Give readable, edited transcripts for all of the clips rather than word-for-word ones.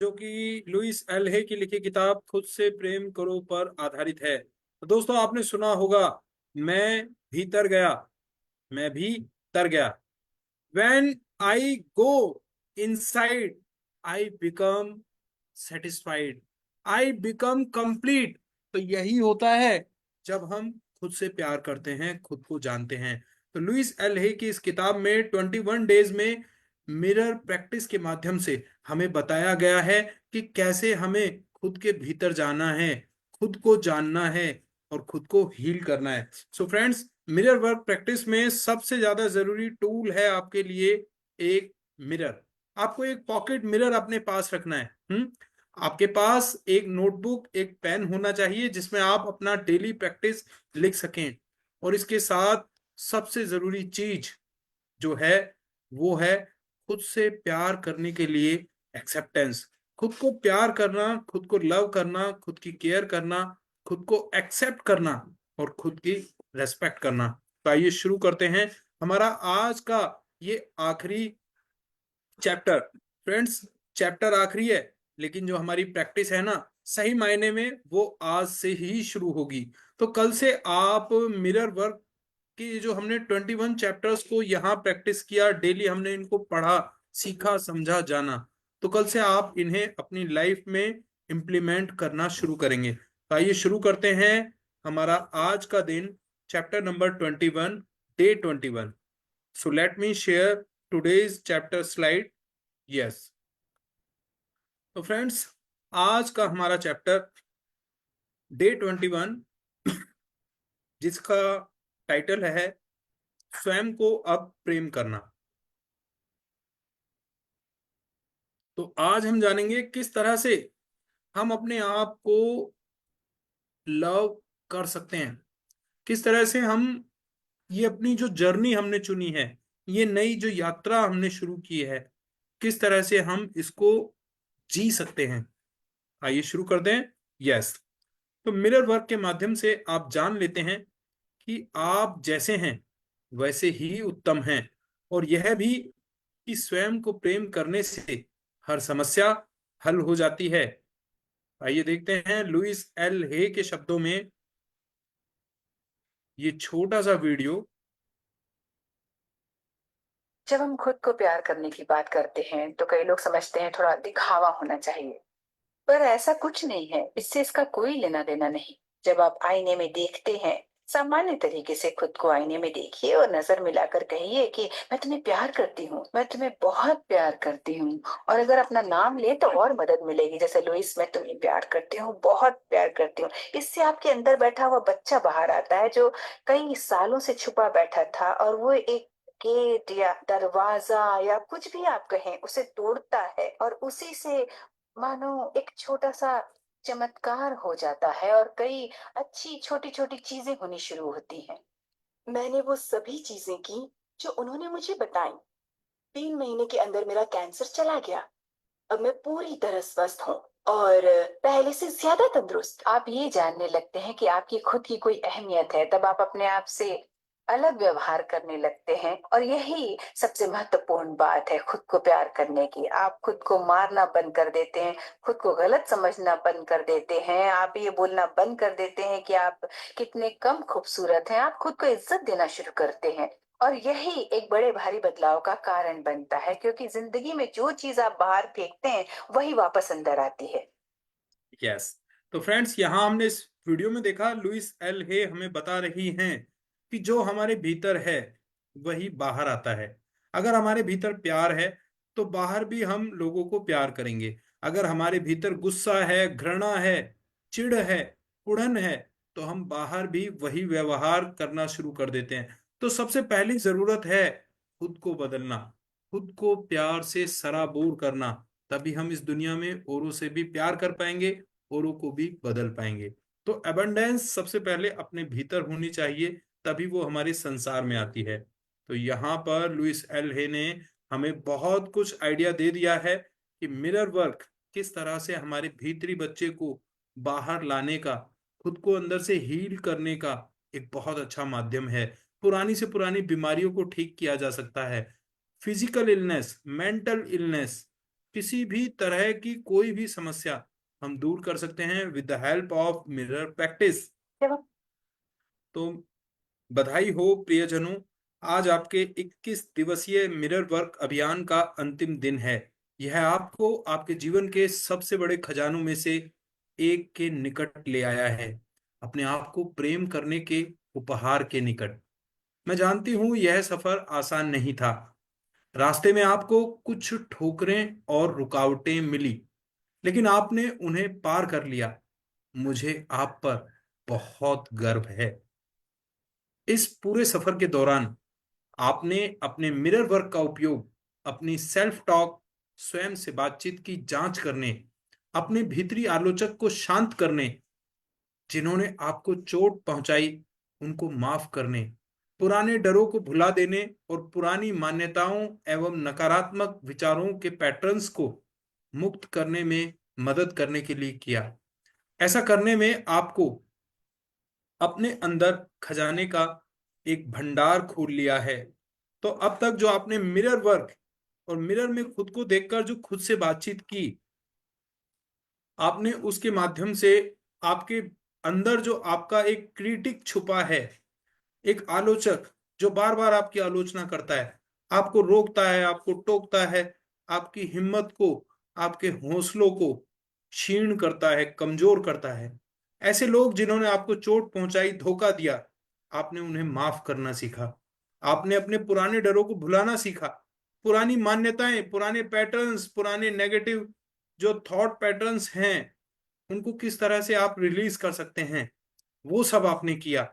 जो कि Louis L हे की लिखी किताब खुद से प्रेम करो पर आधारित है। तो दोस्तों, आपने सुना होगा, मैं भीतर गया, मैं भी तर गया। When I go inside, I become satisfied, I become complete। तो यही होता है जब हम खुद से प्यार करते हैं, खुद को जानते हैं। तो लुइस एल हे की इस किताब में 21 डेज में मिरर प्रैक्टिस के माध्यम से हमें बताया गया है कि कैसे हमें खुद के भीतर जाना है, खुद को जानना है और खुद को हील करना है। So friends, mirror work practice में सबसे ज्यादा जरूरी टूल है आपके लिए एक मिरर। आपको एक पॉकेट मिरर अपने पास रखना है। आपके पास एक नोटबुक, एक पेन होना चाहिए जिसमें आप अपना डेली प्रैक्टिस लिख सकें। और इसके साथ सबसे जरूरी चीज जो है वो है खुद से प्यार करने के लिए एक्सेप्टेंस। खुद को प्यार करना, खुद को लव करना, खुद की केयर करना, खुद को एक्सेप्ट करना और खुद की रेस्पेक्ट करना। तो आइए शुरू करते हैं हमारा आज का ये आखिरी चैप्टर। फ्रेंड्स, चैप्टर आखिरी है, लेकिन जो हमारी प्रैक्टिस है ना, सही मायने में वो आज से ही शुरू होगी। तो कल से आप मिरर वर्क की जो हमने 21 चैप्टर्स को यहाँ प्रैक्टिस किया, डेली हमने इनको पढ़ा, सीखा, समझा, जाना। तो कल से आप इन्हें अपनी लाइफ में इम्प्लीमेंट करना शुरू करेंगे। तो आइए शुरू करते हैं हमारा आज का दिन, chapter number 21, day 21। So let me share today's chapter slide. Yes. तो फ्रेंड्स, आज का हमारा चैप्टर डे 21, जिसका टाइटल है स्वयं को अब प्रेम करना। तो आज हम जानेंगे किस तरह से हम अपने आप को लव कर सकते हैं, किस तरह से हम ये अपनी जो जर्नी हमने चुनी है, ये नई जो यात्रा हमने शुरू की है, किस तरह से हम इसको जी सकते हैं। आइए शुरू कर दें। यस। तो मिरर वर्क के माध्यम से आप जान लेते हैं कि आप जैसे हैं वैसे ही उत्तम हैं, और यह भी कि स्वयं को प्रेम करने से हर समस्या हल हो जाती है। आइए देखते हैं लुइस एल हे के शब्दों में ये छोटा सा वीडियो। जब हम खुद को प्यार करने की बात करते हैं तो कई लोग समझते हैं थोड़ा दिखावा होना चाहिए। पर ऐसा कुछ नहीं है, इससे इसका कोई लेना देना नहीं। जब आप आईने में देखते हैं, सामान्य तरीके से खुद को आईने में देखिए और नजर मिलाकर कहिए कि मैं तुम्हें प्यार करती हूँ, मैं तुम्हें बहुत प्यार करती हूँ। और अगर अपना नाम ले तो और मदद मिलेगी, जैसे लुइस, मैं तुम्हें प्यार करती हूँ, बहुत प्यार करती हूँ। इससे आपके अंदर बैठा हुआ बच्चा बाहर आता है, जो कई सालों से छुपा बैठा था, और वो एक गेट या दरवाजा या कुछ भी आप कहें उसे तोड़ता है, और उसी से मानो एक छोटा सा चमत्कार हो जाता है और कई अच्छी छोटी छोटी चीजें होनी शुरू होती हैं। मैंने वो सभी चीजें की जो उन्होंने मुझे बताई। 3 महीने के अंदर मेरा कैंसर चला गया। अब मैं पूरी तरह स्वस्थ हूँ और पहले से ज्यादा तंदुरुस्त। आप ये जानने लगते हैं कि आपकी खुद की कोई अहमियत है, तब आप अपने आप से अलग व्यवहार करने लगते हैं। और यही सबसे महत्वपूर्ण बात है खुद को प्यार करने की। आप खुद को मारना बंद कर देते हैं, खुद को गलत समझना बंद कर देते हैं, आप ये बोलना बंद कर देते हैं कि आप कितने कम खूबसूरत हैं। आप खुद को इज्जत देना शुरू करते हैं। और यही एक बड़े भारी बदलाव का कारण बनता है, क्योंकि जिंदगी में जो चीज आप बाहर फेंकते हैं वही वापस अंदर आती है। यस। तो फ्रेंड्स, यहाँ हमने इस वीडियो में देखा लुइस एल हे हमें बता रही हैं कि जो हमारे भीतर है वही बाहर आता है। अगर हमारे भीतर प्यार है तो बाहर भी हम लोगों को प्यार करेंगे। अगर हमारे भीतर गुस्सा है, घृणा है, चिढ़ है, उड़न है, तो हम बाहर भी वही व्यवहार करना शुरू कर देते हैं। तो सबसे पहली जरूरत है खुद को बदलना, खुद को प्यार से सराबोर करना। तभी हम इस दुनिया में औरों से भी प्यार कर पाएंगे, औरों को भी बदल पाएंगे। तो अबंडेंस सबसे पहले अपने भीतर होनी चाहिए, तभी वो हमारे संसार में आती है। तो यहाँ पर लुइस एल हे ने हमें बहुत कुछ आइडिया दे दिया है कि मिरर वर्क किस तरह से हमारे भीतरी बच्चे को बाहर लाने का, खुद को अंदर से हील करने का एक बहुत अच्छा माध्यम है। पुरानी से पुरानी बीमारियों को ठीक किया जा सकता है। फिजिकल इलनेस, मेंटल इलनेस, किसी भी तरह की कोई भी समस्या हम दूर कर सकते हैं with the help of mirror practice. जब तो बधाई हो प्रियजनों, आज आपके 21 दिवसीय मिरर वर्क अभियान का अंतिम दिन है। यह आपको आपके जीवन के सबसे बड़े खजानों में से एक के निकट ले आया है, अपने आप को प्रेम करने के उपहार के निकट। मैं जानती हूं यह सफर आसान नहीं था। रास्ते में आपको कुछ ठोकरें और रुकावटें मिली, लेकिन आपने उन्हें पार कर लिया। मुझे आप पर बहुत गर्व है। इस पूरे सफर के दौरान आपने अपने मिरर वर्क का उपयोग अपनी सेल्फ टॉक, स्वयं से बातचीत की जांच करने, अपने भीतरी आलोचक को शांत करने, जिन्होंने आपको चोट पहुंचाई उनको माफ करने, पुराने डरों को भुला देने और पुरानी मान्यताओं एवं नकारात्मक विचारों के पैटर्न्स को मुक्त करने में मदद करने के लिए किया। ऐसा करने में आपको अपने अंदर खजाने का एक भंडार खोल लिया है। तो अब तक जो आपने मिरर वर्क और मिरर में खुद को देखकर जो खुद से बातचीत की, आपने उसके माध्यम से आपके अंदर जो आपका एक क्रिटिक छुपा है, एक आलोचक जो बार बार आपकी आलोचना करता है, आपको रोकता है, आपको टोकता है, आपकी हिम्मत को, आपके हौसलों को क्षीण करता है, कमजोर करता है, ऐसे लोग जिन्होंने आपको चोट पहुंचाई, धोखा दिया, आपने उन्हें माफ करना सीखा। आपने अपने पुराने डरों को भुलाना सीखा। पुरानी मान्यताएं, पुराने पैटर्न्स, पुराने नेगेटिव जो थॉट पैटर्न्स हैं, उनको किस तरह से आप रिलीज कर सकते हैं, वो सब आपने किया।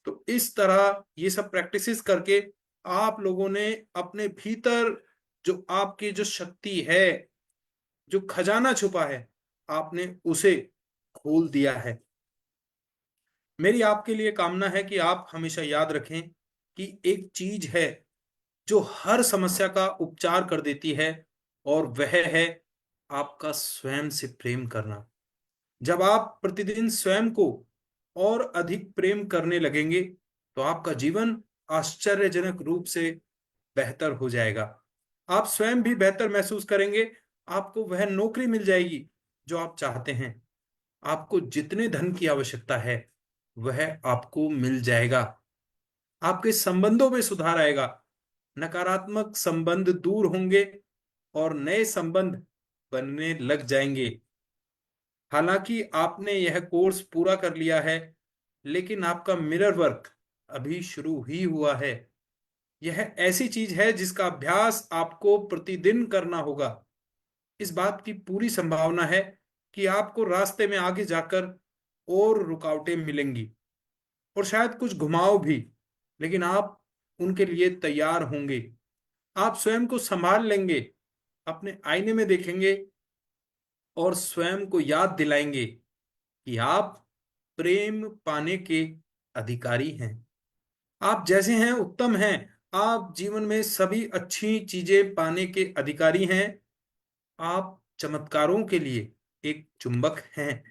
तो इस तरह ये सब प्रैक्टिसेस करके आप लोगों ने अपने भीतर जो आपकी जो शक्ति है, जो खजाना छुपा है, आपने उसे खोल दिया है। मेरी आपके लिए कामना है कि आप हमेशा याद रखें कि एक चीज है जो हर समस्या का उपचार कर देती है, और वह है आपका स्वयं से प्रेम करना। जब आप प्रतिदिन स्वयं को और अधिक प्रेम करने लगेंगे तो आपका जीवन आश्चर्यजनक रूप से बेहतर हो जाएगा। आप स्वयं भी बेहतर महसूस करेंगे। आपको वह नौकरी मिल जाएगी जो आप चाहते हैं। आपको जितने धन की आवश्यकता है वह आपको मिल जाएगा। आपके संबंधों में सुधार आएगा। नकारात्मक संबंध दूर होंगे और नए संबंध बनने लग जाएंगे। हालांकि आपने यह कोर्स पूरा कर लिया है, लेकिन आपका मिरर वर्क अभी शुरू ही हुआ है। यह ऐसी चीज है जिसका अभ्यास आपको प्रतिदिन करना होगा। इस बात की पूरी संभावना है कि आपको रास्ते में आगे जाकर और रुकावटें मिलेंगी और शायद कुछ घुमाव भी, लेकिन आप उनके लिए तैयार होंगे। आप स्वयं को संभाल लेंगे, अपने आईने में देखेंगे और स्वयं को याद दिलाएंगे कि आप प्रेम पाने के अधिकारी हैं। आप जैसे हैं उत्तम हैं। आप जीवन में सभी अच्छी चीजें पाने के अधिकारी हैं। आप चमत्कारों के लिए एक चुंबक हैं।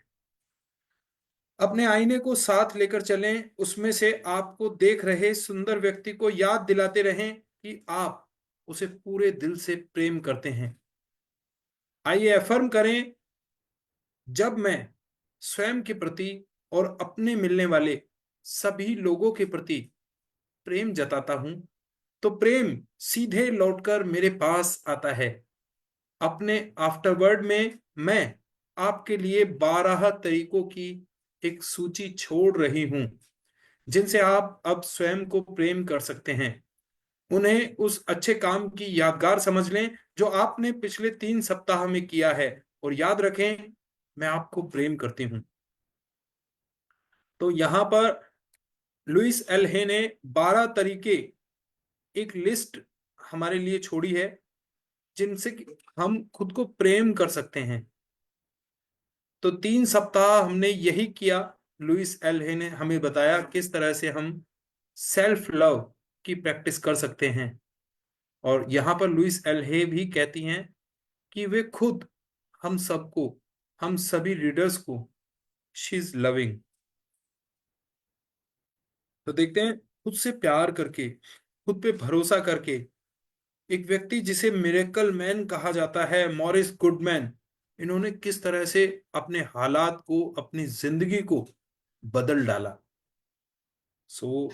अपने आईने को साथ लेकर चलें, उसमें से आपको देख रहे सुंदर व्यक्ति को याद दिलाते रहें कि आप उसे पूरे दिल से प्रेम करते हैं। आइए अफर्म करें, जब मैं स्वयं के प्रति और अपने मिलने वाले सभी लोगों के प्रति प्रेम जताता हूं तो प्रेम सीधे लौटकर मेरे पास आता है। अपने आफ्टरवर्ड में मैं आपके लिए 12 तरीकों की एक सूची छोड़ रही हूं जिनसे आप अब स्वयं को प्रेम कर सकते हैं। उन्हें उस अच्छे काम की यादगार समझ लें जो आपने पिछले 3 सप्ताह में किया है, और याद रखें, मैं आपको प्रेम करती हूं। तो यहां पर लुइस एल हे ने 12 तरीके, एक लिस्ट हमारे लिए छोड़ी है जिनसे कि हम खुद को प्रेम कर सकते हैं। तो 3 सप्ताह हमने यही किया। लुइस एल हे ने हमें बताया किस तरह से हम सेल्फ लव की प्रैक्टिस कर सकते हैं। और यहां पर लुइस एल हे भी कहती हैं कि वे खुद हम सबको, हम सभी रीडर्स को शी इज लविंग। तो देखते हैं, खुद से प्यार करके, खुद पे भरोसा करके एक व्यक्ति जिसे मिरेकल मैन कहा जाता है, मॉरिस गुडमैन, इन्होंने किस तरह से अपने हालात को, अपनी जिंदगी को बदल डाला। So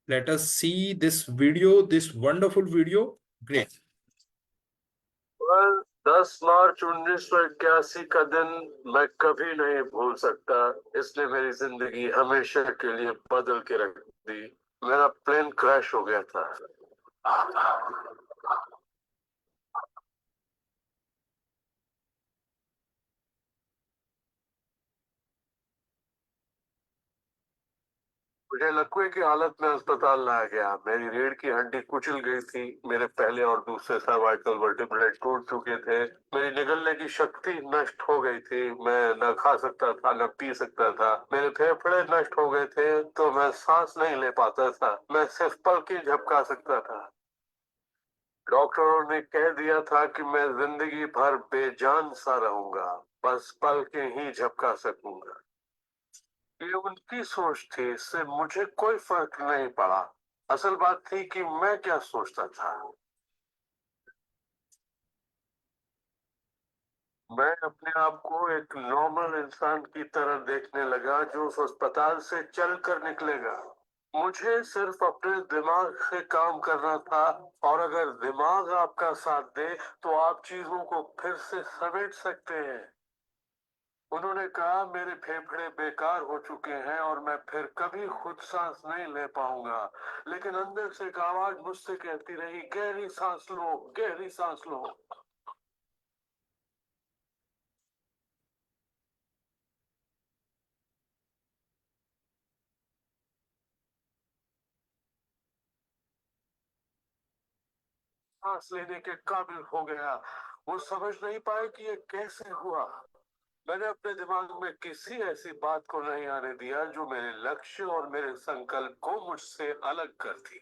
let us see this video, this wonderful video. Great. पर 10 मार्च 1981 का दिन मैं कभी नहीं भूल सकता। इसने मेरी जिंदगी हमेशा के लिए बदल के रख दी। मेरा प्लेन क्रैश हो गया था। मुझे लकवे की हालत में अस्पताल लाया गया। मेरी रीढ़ की हड्डी कुचल गई थी। मेरे पहले और दूसरे सर्वाइकल वर्टिब्रेट टूट चुके थे। मेरी निगलने की शक्ति नष्ट हो गई थी। मैं न खा सकता था, न पी सकता था। मेरे फेफड़े नष्ट हो गए थे, तो मैं सांस नहीं ले पाता था। मैं सिर्फ पलकें झपका सकता था। डॉक्टरों ने कह दिया था कि मैं जिंदगी भर बेजान सा रहूंगा, बस पलकें ही झपका सकूंगा। ये उनकी सोच थी, इससे मुझे कोई फर्क नहीं पड़ा। असल बात थी कि मैं क्या सोचता था। मैं अपने आप को एक नॉर्मल इंसान की तरह देखने लगा जो उस अस्पताल से चल कर निकलेगा। मुझे सिर्फ अपने दिमाग से काम करना था, और अगर दिमाग आपका साथ दे तो आप चीजों को फिर से समेट सकते हैं। उन्होंने कहा मेरे फेफड़े बेकार हो चुके हैं और मैं फिर कभी खुद सांस नहीं ले पाऊंगा। लेकिन अंदर से एक आवाज मुझसे कहती रही, गहरी सांस लो, गहरी सांस लो। सांस लेने के काबिल हो गया। वो समझ नहीं पाए कि ये कैसे हुआ। मैंने अपने दिमाग में किसी ऐसी बात को नहीं आने दिया जो मेरे लक्ष्य और मेरे संकल्प को मुझसे अलग करती।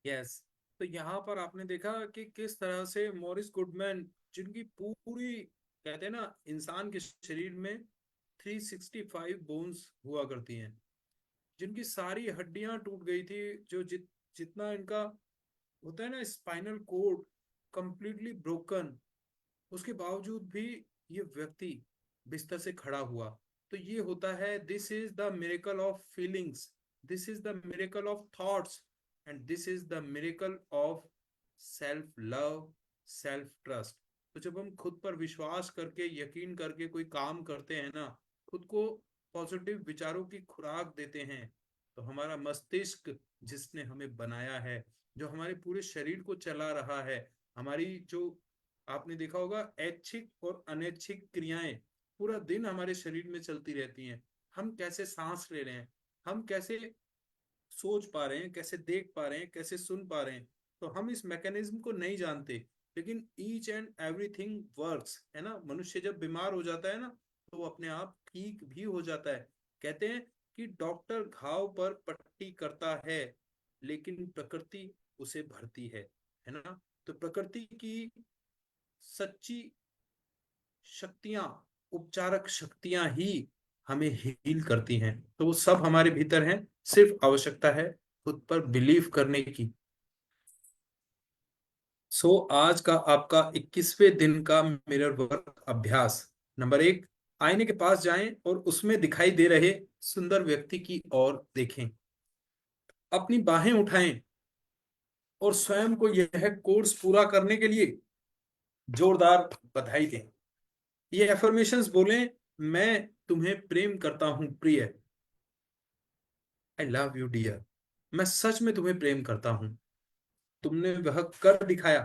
यस। तो यहाँ पर आपने देखा कि किस तरह से मॉरिस गुडमैन, जिनकी पूरी, कहते हैं ना, इंसान के शरीर में 365 बोन्स हुआ करती हैं, जिनकी सारी हड्डियां टूट गई थी, जो जितना इनका होता है ना स्पाइनल कोड कंप्लीटली ब्रोकन, उसके बावजूद भी ये व्यक्ति बिस्तर से खड़ा हुआ। तो ये होता है, this is the miracle of feelings, this is the miracle of thoughts, and this is the miracle of self love, self trust. तो जब हम खुद पर विश्वास करके, यकीन करके कोई काम करते हैं ना, खुद को पॉजिटिव विचारों की खुराक देते हैं, तो हमारा मस्तिष्क, जिसने हमें बनाया है, जो हमारे पूरे शरीर को चला रहा है, हमारी जो, आपने देखा होगा, ऐच्छिक और अनैच्छिक क्रियाएं पूरा दिन हमारे शरीर में चलती रहती हैं। हम कैसे सांस ले रहे हैं, हम कैसे सोच पा रहे हैं, कैसे देख पा रहे हैं, कैसे सुन पा रहे हैं, तो हम इस मैकेनिज्म को नहीं जानते। लेकिन ईच एंड एवरीथिंग वर्क्स, है ना। मनुष्य जब बीमार हो जाता है ना, तो वो अपने आप ठीक भी हो जाता है। कहते हैं कि डॉक्टर घाव पर पट्टी करता है, लेकिन प्रकृति उसे भरती है ना। तो प्रकृति की सच्ची शक्तियां, उपचारक शक्तियां ही हमें हील करती हैं। तो वो सब हमारे भीतर हैं, सिर्फ आवश्यकता है खुद पर बिलीव करने की। आज का आपका 21वें दिन का मिरर वर्क अभ्यास। नंबर 1, आईने के पास जाएं और उसमें दिखाई दे रहे सुंदर व्यक्ति की ओर देखें। अपनी बाहें उठाएं और स्वयं को यह कोर्स पूरा करने के लिए जोरदार बधाई दें। ये एफर्मेशंस बोलें, मैं तुम्हें प्रेम करता हूं प्रिय, आई लव यू डियर। मैं सच में तुम्हें प्रेम करता हूं, तुमने वह कर दिखाया,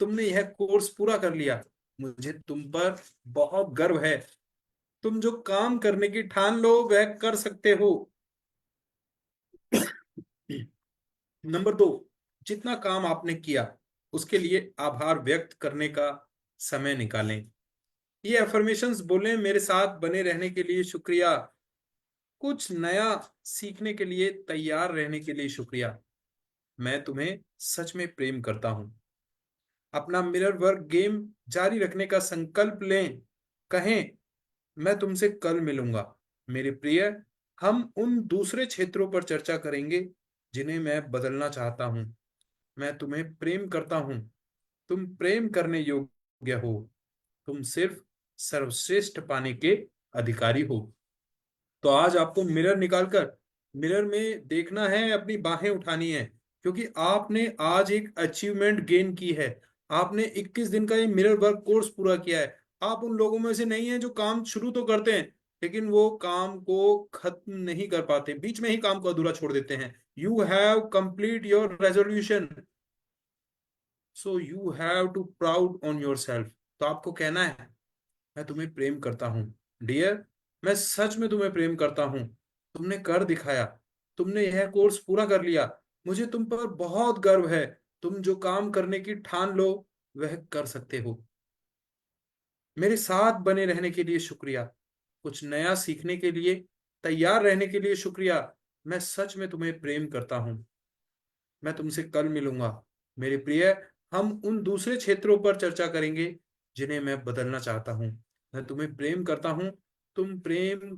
तुमने यह कोर्स पूरा कर लिया, मुझे तुम पर बहुत गर्व है। तुम जो काम करने की ठान लो वह कर सकते हो। नंबर 2, जितना काम आपने किया उसके लिए आभार व्यक्त करने का समय निकालें। ये अफर्मेशंस बोलें, मेरे साथ बने रहने के लिए शुक्रिया, कुछ नया सीखने के लिए तैयार रहने के लिए शुक्रिया, मैं तुम्हें सच में प्रेम करता हूं। अपना मिरर वर्क गेम जारी रखने का संकल्प लें। कहें, मैं तुमसे कल मिलूंगा मेरे प्रिय, हम उन दूसरे क्षेत्रों पर चर्चा करेंगे जिन्हें मैं बदलना चाहता हूं। मैं तुम्हें प्रेम करता हूं। तुम प्रेम करने योग्य हो। तुम सिर्फ सर्वश्रेष्ठ पाने के अधिकारी हो। तो आज आपको मिरर निकालकर मिरर में देखना है, अपनी बाहें उठानी है, क्योंकि आपने आज एक अचीवमेंट गेन की है। आपने 21 दिन का ये मिरर वर्क कोर्स पूरा किया है। आप उन लोगों में से नहीं हैं जो काम शुरू तो करते हैं लेकिन वो काम को खत्म नहीं कर पाते, बीच में ही काम को अधूरा छोड़ देते हैं। You have complete your resolution, so you have to proud on your self. तो आपको कहना है, मैं तुम्हें प्रेम करता हूँ डियर। मैं सच में तुम्हें प्रेम करता हूँ। तुमने कर दिखाया। तुमने यह कोर्स पूरा कर लिया। मुझे तुम पर बहुत गर्व है। तुम जो काम करने की ठान लो वह कर सकते हो। मेरे साथ बने रहने के लिए शुक्रिया। कुछ नया सीखने के लिए तैयार रहने के लिए शुक्रिया। मैं सच में तुम्हें प्रेम करता हूँ। मैं तुमसे कल मिलूंगा मेरे प्रिय। हम उन दूसरे क्षेत्रों पर चर्चा करेंगे जिन्हें मैं बदलना चाहता हूँ। मैं तुम्हें प्रेम करता हूँ। तुम प्रेम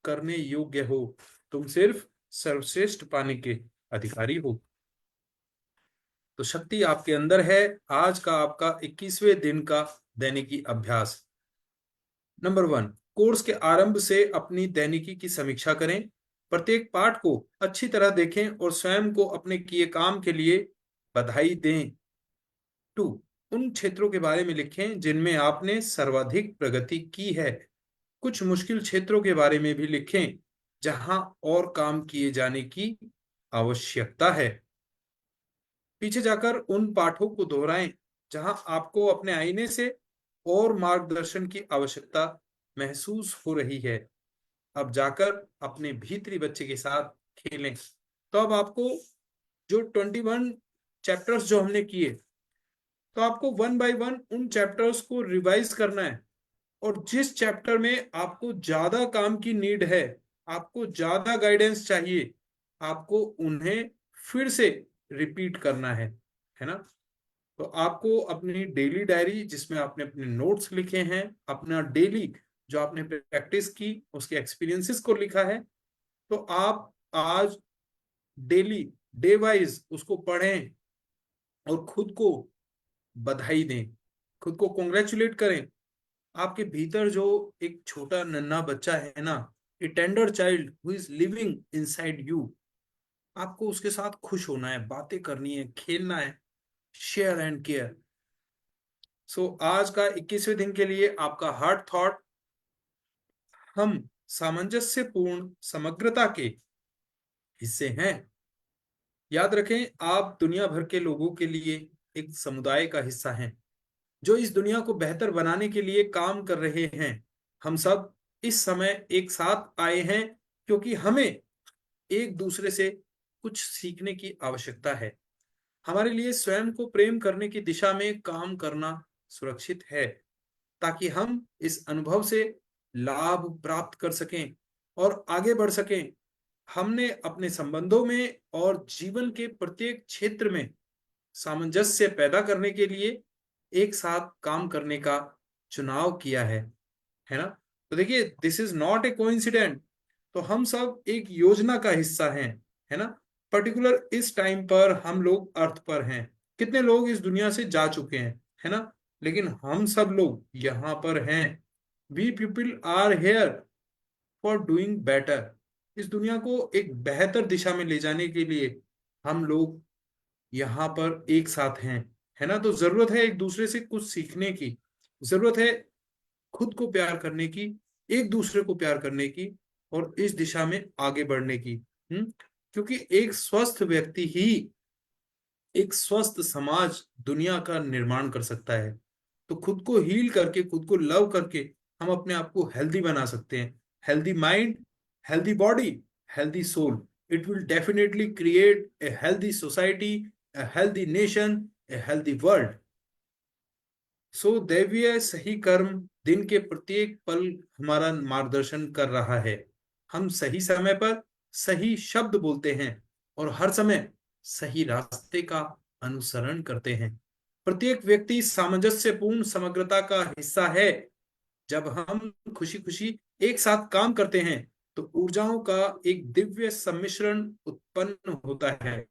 करने योग्य हो। तुम सिर्फ सर्वश्रेष्ठ पाने के अधिकारी हो। तो शक्ति आपके अंदर है। आज का आपका 21वें दिन का दैनिकी अभ्यास। नंबर 1, कोर्स के आरंभ से अपनी दैनिकी की समीक्षा करें। प्रत्येक पाठ को अच्छी तरह देखें और स्वयं को अपने किए काम के लिए बधाई दें। 2, उन क्षेत्रों के बारे में लिखें जिनमें आपने सर्वाधिक प्रगति की है। कुछ मुश्किल क्षेत्रों के बारे में भी लिखें जहां और काम किए जाने की आवश्यकता है। पीछे जाकर उन पाठों को दोहराएं जहां आपको अपने आईने से और मार्गदर्शन की आवश्यकता महसूस हो रही है। अब जाकर अपने भीतरी बच्चे के साथ खेलें। तो अब आपको जो 21 चैप्टर्स जो हमने किए, तो आपको वन बाय वन उन चैप्टर्स को रिवाइज करना है। और जिस चैप्टर में आपको ज्यादा काम की नीड है, आपको ज्यादा गाइडेंस चाहिए, आपको उन्हें फिर से रिपीट करना है ना। तो आपको अपनी डेली डायरी जिसमें आपने अपने नोट्स लिखे हैं, अपना डेली जो आपने प्रैक्टिस की उसके एक्सपीरियंसेस को लिखा है, तो आप आज डेली डे वाइज उसको पढ़ें और खुद को बधाई दें, खुद को कॉन्ग्रेचुलेट करें। आपके भीतर जो एक छोटा नन्हा बच्चा है ना, a tender child who is living inside you, आपको उसके साथ खुश होना है, बातें करनी है, खेलना है, शेयर एंड केयर। सो आज का 21वें दिन के लिए आपका हार्ट थॉट, हम सामंजस्यपूर्ण समग्रता के हिस्से हैं। याद रखें, आप दुनिया भर के लोगों के लिए एक समुदाय का हिस्सा हैं जो इस दुनिया को बेहतर बनाने के लिए काम कर रहे हैं। हम सब इस समय एक साथ आए हैं क्योंकि हमें एक दूसरे से कुछ सीखने की आवश्यकता है। हमारे लिए स्वयं को प्रेम करने की दिशा में काम करना सुरक्षित है, ताकि हम इस अनुभव से लाभ प्राप्त कर सकें और आगे बढ़ सकें। हमने अपने संबंधों में और जीवन के प्रत्येक क्षेत्र में सामंजस्य पैदा करने के लिए एक साथ काम करने का चुनाव किया है ना। तो देखिए, this is not a coincident. तो हम सब एक योजना का हिस्सा हैं, है ना। पर्टिकुलर इस टाइम पर हम लोग अर्थ पर हैं। कितने लोग इस दुनिया से जा चुके हैं, है ना, लेकिन हम सब लोग यहाँ पर हैं। We people are here for doing better. इस दुनिया को एक बेहतर दिशा में ले जाने के लिए हम लोग यहाँ पर एक साथ हैं, है ना। तो जरूरत है एक दूसरे से कुछ सीखने की, जरूरत है खुद को प्यार करने की, एक दूसरे को प्यार करने की और इस दिशा में आगे बढ़ने की। क्योंकि एक स्वस्थ व्यक्ति ही एक स्वस्थ समाज दुनिया का निर्माण कर सकता है। तो खुद को हील करके, खुद को लव करके हम अपने आप को हेल्दी बना सकते हैं। Healthy mind, healthy body, healthy soul, it will definitely create a healthy society, a healthy nation, a healthy world. So दैवीय सही कर्म दिन के प्रत्येक पल हमारा मार्गदर्शन कर रहा है। हम सही समय पर सही शब्द बोलते हैं और हर समय सही रास्ते का अनुसरण करते हैं। प्रत्येक व्यक्ति सामंजस्यपूर्ण समग्रता का हिस्सा है। जब हम खुशी खुशी एक साथ काम करते हैं तो ऊर्जाओं का एक दिव्य सम्मिश्रण उत्पन्न होता है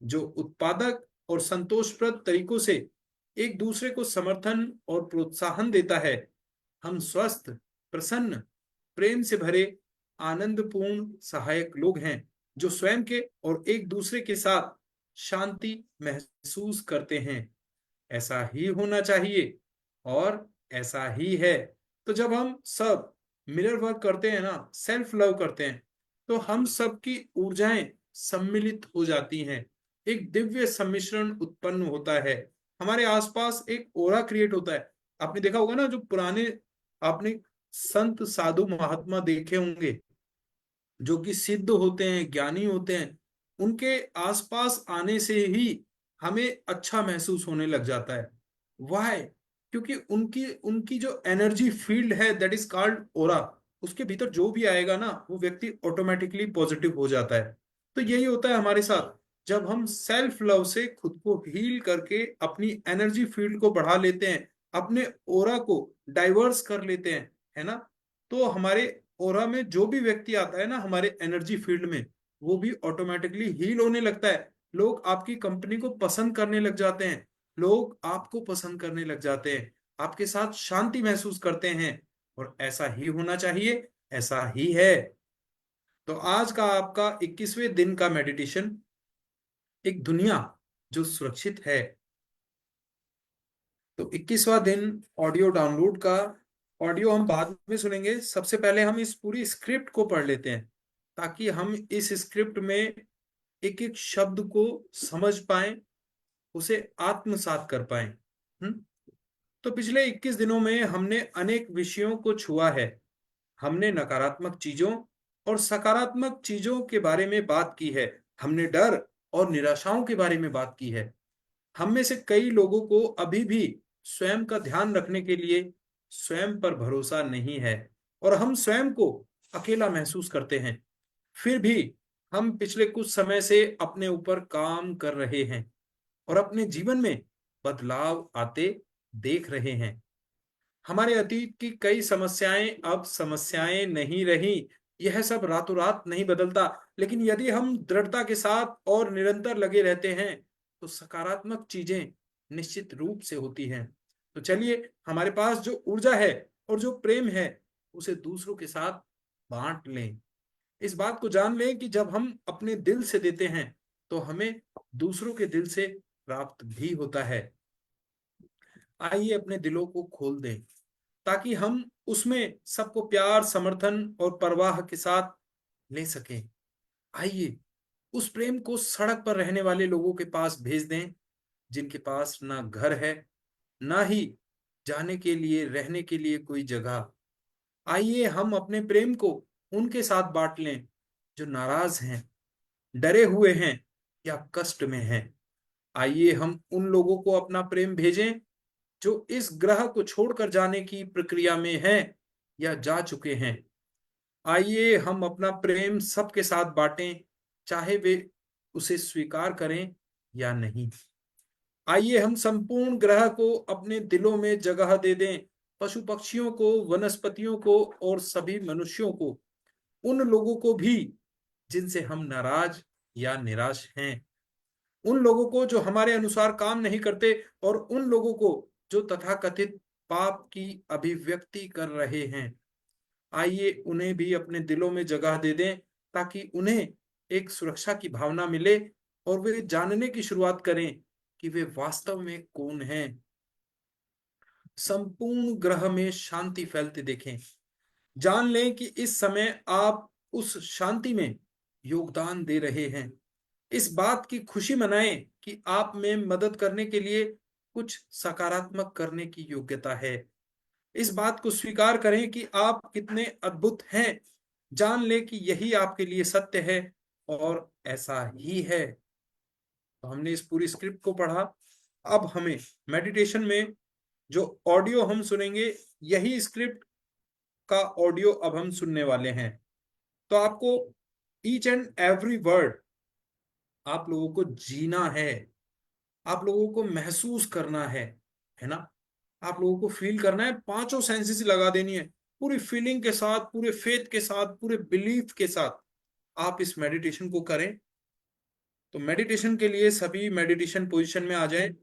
जो उत्पादक और संतोषप्रद तरीकों से एक दूसरे को समर्थन और प्रोत्साहन देता है। हम स्वस्थ, प्रसन्न, प्रेम से भरे, आनंदपूर्ण सहायक लोग हैं जो स्वयं के और एक दूसरे के साथ शांति महसूस करते हैं। ऐसा ही होना चाहिए और ऐसा ही है। तो जब हम सब मिरर वर्क करते हैं ना, सेल्फ लव करते हैं, तो हम सबकी ऊर्जाएं सम्मिलित हो जाती हैं, एक दिव्य सम्मिश्रण उत्पन्न होता है, हमारे आसपास एक ओरा क्रिएट होता है। आपने देखा होगा ना, जो पुराने आपने संत साधु महात्मा देखे होंगे जो कि सिद्ध होते हैं, ज्ञानी होते हैं, उनके आसपास आने से ही हमें अच्छा महसूस होने लग जाता है। वाई? क्योंकि उनकी उनकी जो एनर्जी फील्ड है, दैट इज कॉल्ड ओरा, उसके भीतर जो भी आएगा ना, वो व्यक्ति ऑटोमेटिकली पॉजिटिव हो जाता है। तो यही होता है हमारे साथ, जब हम सेल्फ लव से खुद को हील करके अपनी एनर्जी फील्ड को बढ़ा लेते हैं, अपने ओरा को डाइवर्स कर लेते हैं, है ना, तो हमारे ओरा में जो भी व्यक्ति आता है ना, हमारे एनर्जी फील्ड में, वो भी ऑटोमेटिकली हील होने लगता है। लोग आपकी कंपनी को पसंद करने लग जाते हैं, लोग आपको पसंद करने लग जाते हैं, आपके साथ शांति महसूस करते हैं। और ऐसा ही होना चाहिए, ऐसा ही है। तो आज का आपका 21वें दिन का मेडिटेशन, एक दुनिया जो सुरक्षित है। तो 21वां दिन ऑडियो डाउनलोड का, ऑडियो हम बाद में सुनेंगे। सबसे पहले हम इस पूरी स्क्रिप्ट को पढ़ लेते हैं ताकि हम इस स्क्रिप्ट में एक एक शब्द को समझ पाएं, उसे आत्मसात कर पाएं। तो पिछले 21 दिनों में हमने अनेक विषयों को छुआ है। हमने नकारात्मक चीजों और सकारात्मक चीजों के बारे में बात की है। हमने डर और निराशाओं के बारे में बात की है। हम में से कई लोगों को अभी भी स्वयं का ध्यान रखने के लिए स्वयं पर भरोसा नहीं है और हम स्वयं को अकेला महसूस करते हैं। फिर भी हम पिछले कुछ समय से अपने ऊपर काम कर रहे हैं और अपने जीवन में बदलाव आते देख रहे हैं। हमारे अतीत की कई समस्याएं अब समस्याएं नहीं रही। यह सब रातों रात नहीं बदलता, लेकिन यदि हम दृढ़ता के साथ और निरंतर लगे रहते हैं तो सकारात्मक चीजें निश्चित रूप से होती हैं। तो चलिए, हमारे पास जो ऊर्जा है और जो प्रेम है, उसे दूसरों के साथ बांट लें। इस बात को जान लें कि जब हम अपने दिल से देते हैं तो हमें दूसरों के दिल से प्राप्त भी होता है। आइए अपने दिलों को खोल दें ताकि हम उसमें सबको प्यार, समर्थन और परवाह के साथ ले सकें। आइए उस प्रेम को सड़क पर रहने वाले लोगों के पास भेज दें जिनके पास ना घर है, ना ही जाने के लिए, रहने के लिए कोई जगह। आइए हम अपने प्रेम को उनके साथ बांट लें जो नाराज हैं, डरे हुए हैं या कष्ट में हैं। आइए हम उन लोगों को अपना प्रेम भेजें जो इस ग्रह को छोड़कर जाने की प्रक्रिया में हैं या जा चुके हैं। आइए हम अपना प्रेम सबके साथ बांटें, चाहे वे उसे स्वीकार करें या नहीं। आइए हम संपूर्ण ग्रह को अपने दिलों में जगह दे दें, पशु पक्षियों को, वनस्पतियों को और सभी मनुष्यों को, उन लोगों को भी जिनसे हम नाराज या निराश हैं, उन लोगों को जो हमारे अनुसार काम नहीं करते और उन लोगों को जो तथाकथित पाप की अभिव्यक्ति कर रहे हैं। आइए उन्हें भी अपने दिलों में जगह दे दें ताकि उन्हें एक सुरक्षा की भावना मिले और वे जानने की शुरुआत करें कि वे वास्तव में कौन हैं। संपूर्ण ग्रह में शांति फैलते देखें। जान लें कि इस समय आप उस शांति में योगदान दे रहे हैं। इस बात की खुशी मनाएं कि आप में मदद करने के लिए कुछ सकारात्मक करने की योग्यता है। इस बात को स्वीकार करें कि आप कितने अद्भुत हैं। जान लें कि यही आपके लिए सत्य है और ऐसा ही है। तो हमने इस पूरी स्क्रिप्ट को पढ़ा। अब हमें मेडिटेशन में जो ऑडियो हम सुनेंगे, यही स्क्रिप्ट का ऑडियो अब हम सुनने वाले हैं। तो आपको ईच एंड एवरी वर्ड आप लोगों को जीना है, आप लोगों को महसूस करना है ना, आप लोगों को फील करना है, पांचों सेंसेस लगा देनी है। पूरी फीलिंग के साथ, पूरे फेथ के साथ, पूरे बिलीफ के साथ आप इस मेडिटेशन को करें। तो मेडिटेशन के लिए सभी मेडिटेशन पोजीशन में आ जाएं।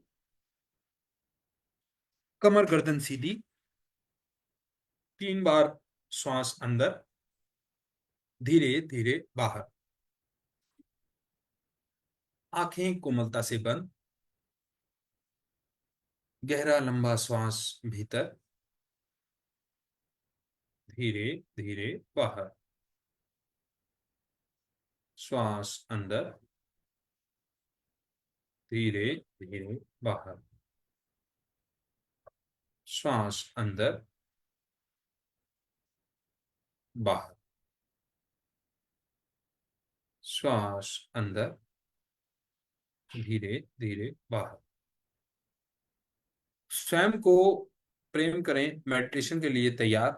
कमर गर्दन सीधी, 3 बार श्वास अंदर, धीरे धीरे बाहर। आंखें कोमलता से बंद, गहरा लंबा श्वास भीतर, धीरे धीरे बाहर। श्वास अंदर, धीरे धीरे बाहर। श्वास अंदर, बाहर। श्वास अंदर, धीरे धीरे बाहर। स्वयं को प्रेम करें। मेडिटेशन के लिए तैयार।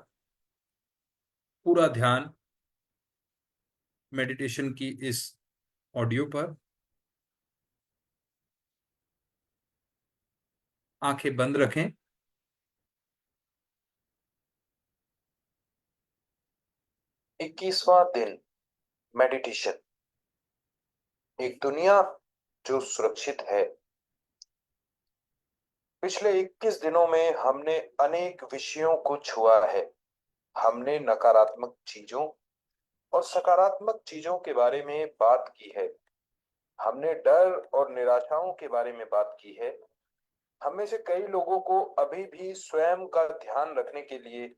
पूरा ध्यान मेडिटेशन की इस ऑडियो पर। आंखें बंद रखें। 21वां दिन मेडिटेशन। एक दुनिया जो सुरक्षित है। पिछले 21 दिनों में हमने अनेक विषयों को छुआ है। हमने नकारात्मक चीजों और सकारात्मक चीजों के बारे में बात की है। हमने डर और निराशाओं के बारे में बात की है। हम में से कई लोगों को अभी भी स्वयं का ध्यान रखने के लिए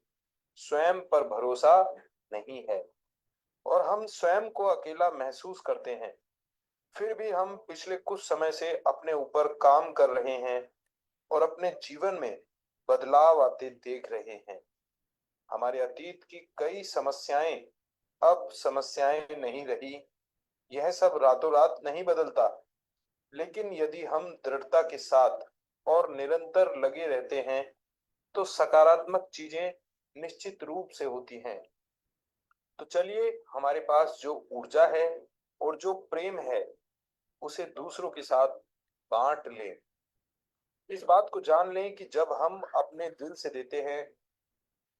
स्वयं पर भरोसा नहीं है और हम स्वयं को अकेला महसूस करते हैं। फिर भी हम पिछले कुछ समय से अपने ऊपर काम कर रहे हैं और अपने जीवन में बदलाव आते देख रहे हैं। हमारे अतीत की कई समस्याएं अब समस्याएं नहीं रही। यह सब रातों रात नहीं बदलता, लेकिन यदि हम दृढ़ता के साथ और निरंतर लगे रहते हैं तो सकारात्मक चीजें निश्चित रूप से होती हैं। तो चलिए हमारे पास जो ऊर्जा है और जो प्रेम है उसे दूसरों के साथ बांट लें। इस बात को जान लें कि जब हम अपने दिल से देते हैं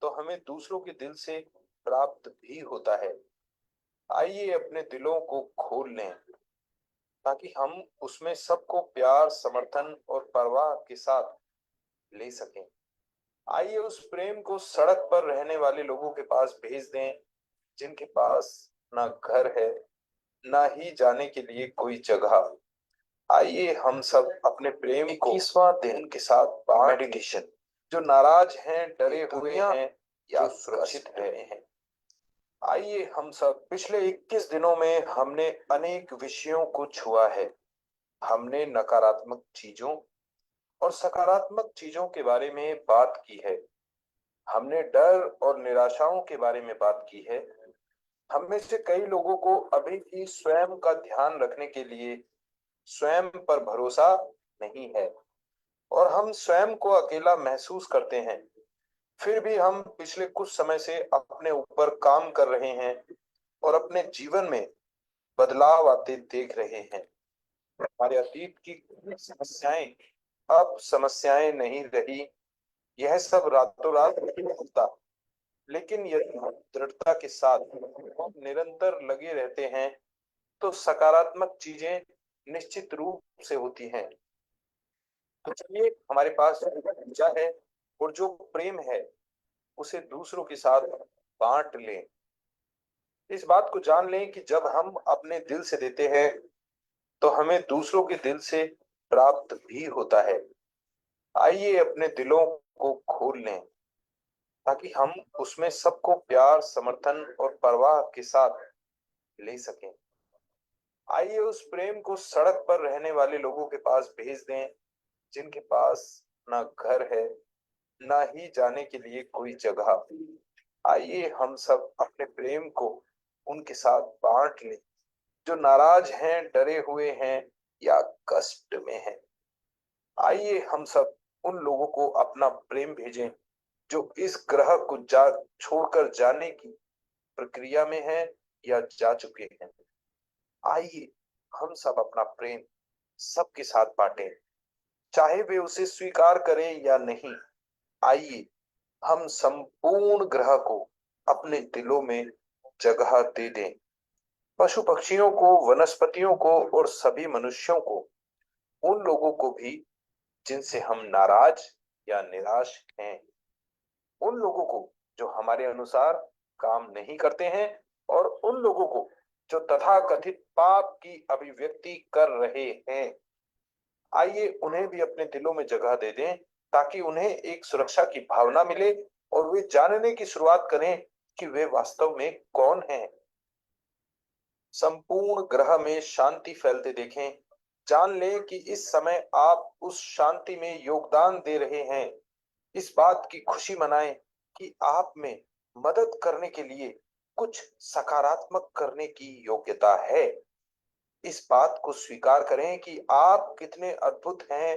तो हमें दूसरों के दिल से प्राप्त भी होता है। आइए अपने दिलों को खोल लें ताकि हम उसमें सबको प्यार, समर्थन और परवाह के साथ ले सकें। आइए उस प्रेम को सड़क पर रहने वाले लोगों के पास भेज दें जिनके पास ना घर है, ना ही जाने के लिए कोई जगह। आइए हम सब अपने प्रेम को 21वां दिन के साथ मेडिटेशन। जो नाराज हैं, डरे हुए हैं या सुरक्षित रहे हैं। आइए हम सब। पिछले 21 दिनों में हमने अनेक विषयों को छुआ है। हमने नकारात्मक चीजों और सकारात्मक चीजों के बारे में बात की है। हमने डर और निराशाओं के बारे में बात की है। हम में से कई लोगों को अभी भी स्वयं का ध्यान रखने के लिए स्वयं पर भरोसा नहीं है और हम स्वयं को अकेला महसूस करते हैं। फिर भी हम पिछले कुछ समय से अपने ऊपर काम कर रहे हैं और अपने जीवन में बदलाव आते देख रहे हैं। हमारे अतीत की समस्याएं अब समस्याएं नहीं रही। यह सब रातों रात नहीं होता, लेकिन यदि हम दृढ़ता के साथ और निरंतर लगे रहते हैं तो सकारात्मक चीजें निश्चित रूप से होती हैं। तो चलिए हमारे पास जो ऊर्जा है और जो प्रेम है उसे दूसरों के साथ बांट लें। इस बात को जान लें कि जब हम अपने दिल से देते हैं तो हमें दूसरों के दिल से प्राप्त भी होता है। आइए अपने दिलों को खोल लें ताकि हम उसमें सबको प्यार, समर्थन और परवाह के साथ ले सकें। आइए उस प्रेम को सड़क पर रहने वाले लोगों के पास भेज दें जिनके पास ना घर है, ना ही जाने के लिए कोई जगह। आइए हम सब अपने प्रेम को उनके साथ बांट लें जो नाराज हैं, डरे हुए हैं या कष्ट में हैं। आइए हम सब उन लोगों को अपना प्रेम भेजें जो इस ग्रह को छोड़कर जाने की प्रक्रिया में हैं या जा चुके हैं। आइए हम सब अपना प्रेम सबके साथ बांटें, चाहे वे उसे स्वीकार करें या नहीं। आइए हम संपूर्ण ग्रह को अपने दिलों में जगह दे दें। पशु पक्षियों को, वनस्पतियों को और सभी मनुष्यों को, उन लोगों को भी जिनसे हम नाराज या निराश हैं, उन लोगों को जो हमारे अनुसार काम नहीं करते हैं, और उन लोगों को जो तथाकथित पाप की अभिव्यक्ति कर रहे हैं। आइए उन्हें भी अपने दिलों में जगह दे दें, ताकि उन्हें एक सुरक्षा की भावना मिले और वे जानने की शुरुआत करें कि वे वास्तव में कौन हैं। संपूर्ण ग्रह में शांति फैलते देखें। जान लें कि इस समय आप उस शांति में योगदान दे रहे हैं। इस बात की खुशी मनाएं कि आप में मदद करने के लिए कुछ सकारात्मक करने की योग्यता है। इस बात को स्वीकार करें कि आप कितने अद्भुत हैं।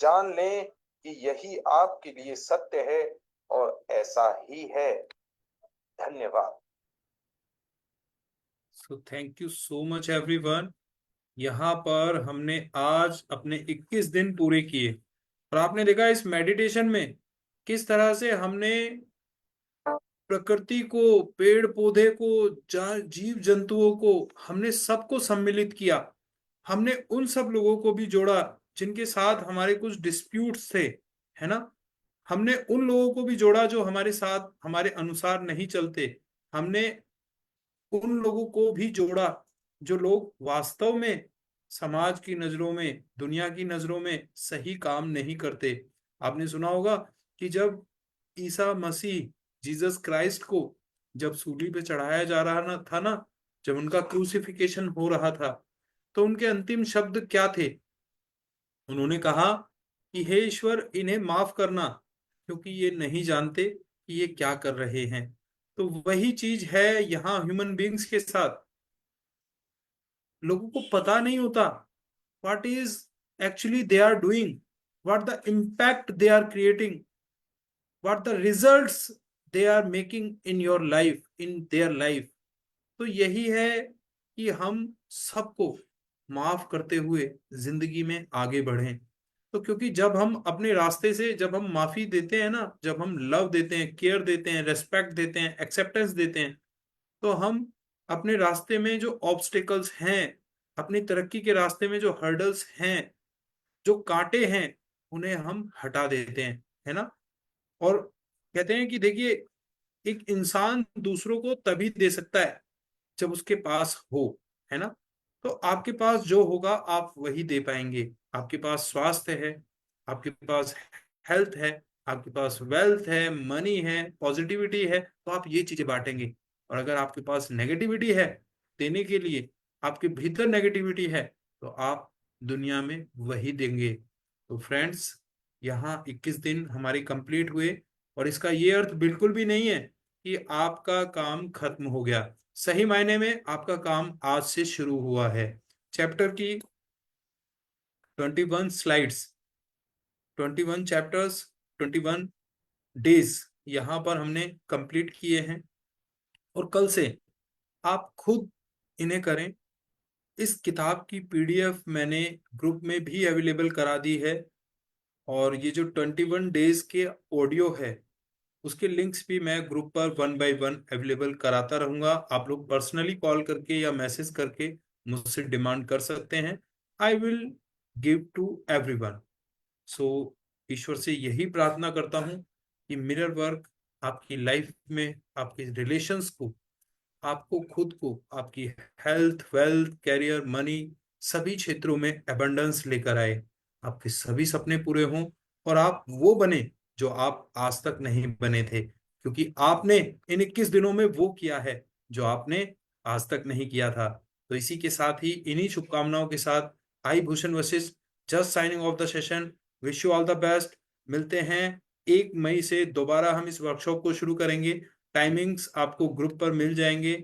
जान लें कि यही आपके लिए सत्य है और ऐसा ही है। धन्यवाद। सो thank you so much everyone. यहाँ पर हमने आज अपने 21 दिन पूरे किए, और आपने देखा इस मेडिटेशन में किस तरह से हमने प्रकृति को, पेड़ पौधे को, जीव जंतुओं को, हमने सबको सम्मिलित किया। हमने उन सब लोगों को भी जोड़ा जिनके साथ हमारे कुछ डिस्प्यूट्स थे, है ना। हमने उन लोगों को भी जोड़ा जो हमारे साथ हमारे अनुसार नहीं चलते। हमने उन लोगों को भी जोड़ा जो लोग वास्तव में समाज की नजरों में, दुनिया की नजरों में सही काम नहीं करते। आपने सुना होगा कि जब ईसा मसीह, जीसस क्राइस्ट को जब सूली पे चढ़ाया जा रहा था ना, जब उनका क्रूसिफिकेशन हो रहा था, तो उनके अंतिम शब्द क्या थे? उन्होंने कहा कि हे ईश्वर, इन्हें माफ करना, क्योंकि ये नहीं जानते कि ये क्या कर रहे हैं। तो वही चीज है यहाँ ह्यूमन बींग्स के साथ। लोगों को पता नहीं होता what is actually they are doing, what the impact they are creating, what the results they are making in your life, in their life. तो यही है कि हम सबको माफ करते हुए जिंदगी में आगे बढ़ें। तो क्योंकि जब हम अपने रास्ते से, जब हम माफी देते हैं ना, जब हम लव देते हैं, केयर देते हैं, रेस्पेक्ट देते हैं, एक्सेप्टेंस देते हैं, तो हम अपने रास्ते में जो ऑब्स्टिकल्स हैं, अपनी तरक्की के रास्ते में जो हर्डल्स हैं, जो कांटे हैं, उन्हें हम हटा देते हैं, है ना। और कहते हैं कि देखिए, एक इंसान दूसरों को तभी दे सकता है जब उसके पास हो, है ना। तो आपके पास जो होगा आप वही दे पाएंगे। आपके पास स्वास्थ्य है, आपके पास हेल्थ है, आपके पास वेल्थ है, मनी है, पॉजिटिविटी है, तो आप ये चीजें बांटेंगे। और अगर आपके पास नेगेटिविटी है देने के लिए, आपके भीतर नेगेटिविटी है, तो आप दुनिया में वही देंगे। तो फ्रेंड्स, यहाँ 21 दिन हमारे कंप्लीट हुए, और इसका ये अर्थ बिल्कुल भी नहीं है कि आपका काम खत्म हो गया। सही मायने में आपका काम आज से शुरू हुआ है। चैप्टर की 21 स्लाइड्स, 21 चैप्टर्स, 21 डेज यहाँ पर हमने कंप्लीट किए हैं, और कल से आप खुद इन्हें करें। इस किताब की पीडीएफ मैंने ग्रुप में भी अवेलेबल करा दी है, और ये जो 21 डेज के ऑडियो है उसके लिंक्स भी मैं ग्रुप पर 1 बाय 1 अवेलेबल कराता रहूंगा। आप लोग पर्सनली कॉल करके या मैसेज करके मुझसे डिमांड कर सकते हैं। I will give to everyone. So ईश्वर से यही प्रार्थना करता हूं कि मिरर वर्क आपकी लाइफ में, आपके रिलेशंस को, आपको खुद को, आपकी हेल्थ, वेल्थ, कैरियर, मनी, सभी क्षेत्रों में एबंडेंस लेकर आए। आपके सभी सपने पूरे हों, और आप वो बने जो आप आज तक नहीं बने थे, क्योंकि आपने इन 21 दिनों में वो किया है जो आपने आज तक नहीं किया था। तो इसी के साथ ही, इन्हीं शुभकामनाओं के साथ, I Bhushan Vashishtha just signing off the session. Wish you all the best. मिलते हैं 1 मई से दोबारा, हम इस वर्कशॉप को शुरू करेंगे। टाइमिंग्स आपको ग्रुप पर मिल जाएंगे।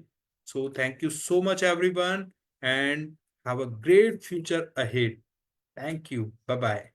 So thank you so much everyone, and have a great future ahead. Thank you, bye bye.